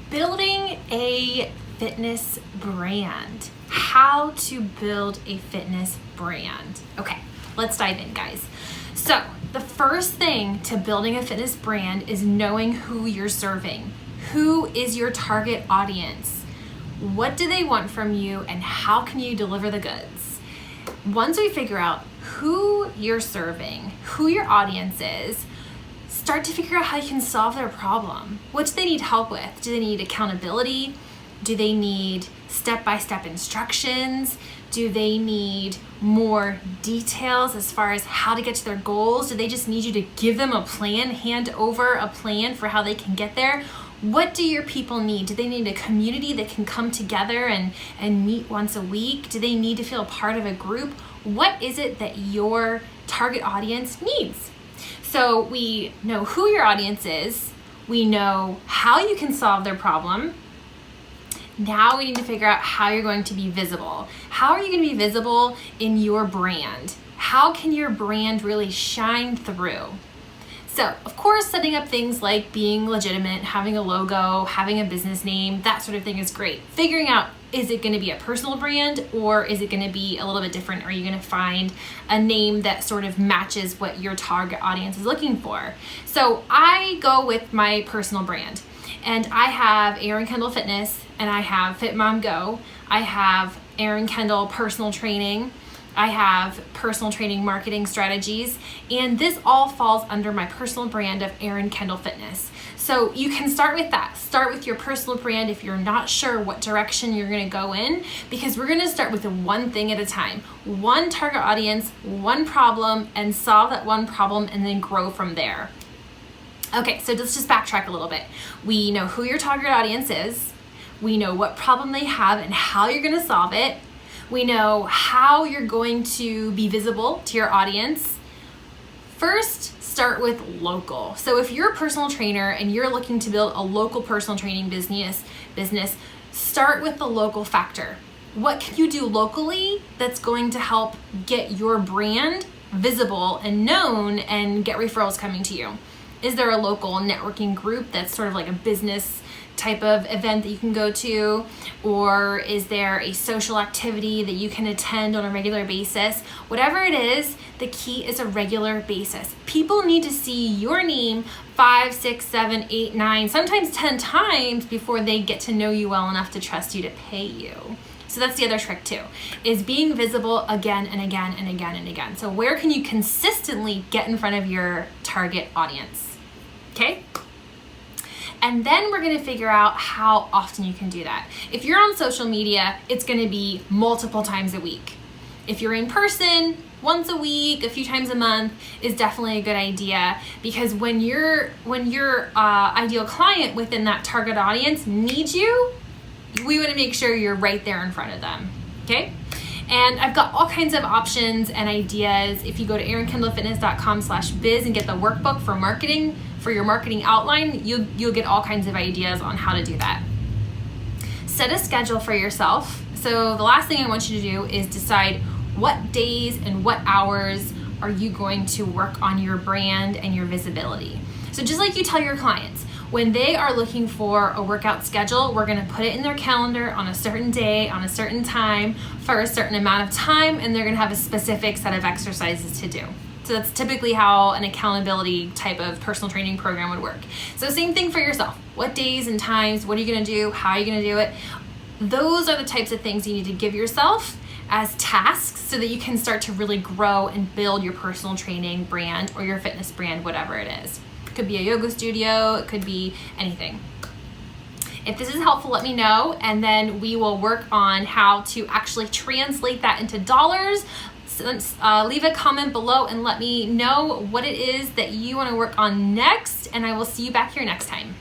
Building a fitness brand. How to build a fitness brand. Okay, let's dive in, guys. So the first thing to building a fitness brand is knowing who you're serving. Who is your target audience? What do they want from you, and how can you deliver the goods? Once we figure out who you're serving, who your audience is, start to figure out how you can solve their problem. What do they need help with? Do they need accountability? Do they need step-by-step instructions? Do they need more details as far as how to get to their goals? Do they just need you to give them a plan, hand over a plan for how they can get there? What do your people need? Do they need a community that can come together and meet once a week? Do they need to feel part of a group? What is it that your target audience needs? So we know who your audience is. We know how you can solve their problem. Now we need to figure out how you're going to be visible. How are you going to be visible in your brand? How can your brand really shine through? So, of course, setting up things like being legitimate, having a logo, having a business name, that sort of thing is great. Figuring out, is it going to be a personal brand or is it going to be a little bit different? Are you going to find a name that sort of matches what your target audience is looking for? So I go with my personal brand, and I have Erin Kendall Fitness, and I have Fit Mom Go. I have Erin Kendall Personal Training. I have personal training marketing strategies, and this all falls under my personal brand of Erin Kendall Fitness. So you can start with that. Start with your personal brand if you're not sure what direction you're going to go in, because we're going to start with one thing at a time. One target audience, one problem, and solve that one problem and then grow from there. Okay, so let's just backtrack a little bit. We know who your target audience is. We know what problem they have and how you're going to solve it. We know how you're going to be visible to your audience. First, start with local. So if you're a personal trainer and you're looking to build a local personal training business, start with the local factor. What can you do locally that's going to help get your brand visible and known and get referrals coming to you? Is there a local networking group that's sort of like a business type of event that you can go to? Or is there a social activity that you can attend on a regular basis? Whatever it is, the key is a regular basis. People need to see your name 5, 6, 7, 8, 9, sometimes 10 times before they get to know you well enough to trust you to pay you. So that's the other trick too, is being visible again and again and again and again. So where can you consistently get in front of your target audience? Okay? And then we're going to figure out how often you can do that. If you're on social media, it's going to be multiple times a week. If you're in person, once a week, a few times a month is definitely a good idea, because when your ideal client within that target audience needs you, we want to make sure you're right there in front of them. Okay? And I've got all kinds of options and ideas. If you go to erinkendallfitness.com/biz and get the workbook for marketing, for your marketing outline, you'll get all kinds of ideas on how to do that. Set a schedule for yourself. So the last thing I want you to do is decide what days and what hours are you going to work on your brand and your visibility. So just like you tell your clients, when they are looking for a workout schedule, we're going to put it in their calendar on a certain day, on a certain time, for a certain amount of time, and they're going to have a specific set of exercises to do. So that's typically how an accountability type of personal training program would work. So same thing for yourself. What days and times, what are you going to do, how are you going to do it? Those are the types of things you need to give yourself as tasks so that you can start to really grow and build your personal training brand or your fitness brand, whatever it is. It could be a yoga studio, it could be anything. If this is helpful, let me know, and then we will work on how to actually translate that into dollars. Leave a comment below and let me know what it is that you want to work on next, and I will see you back here next time.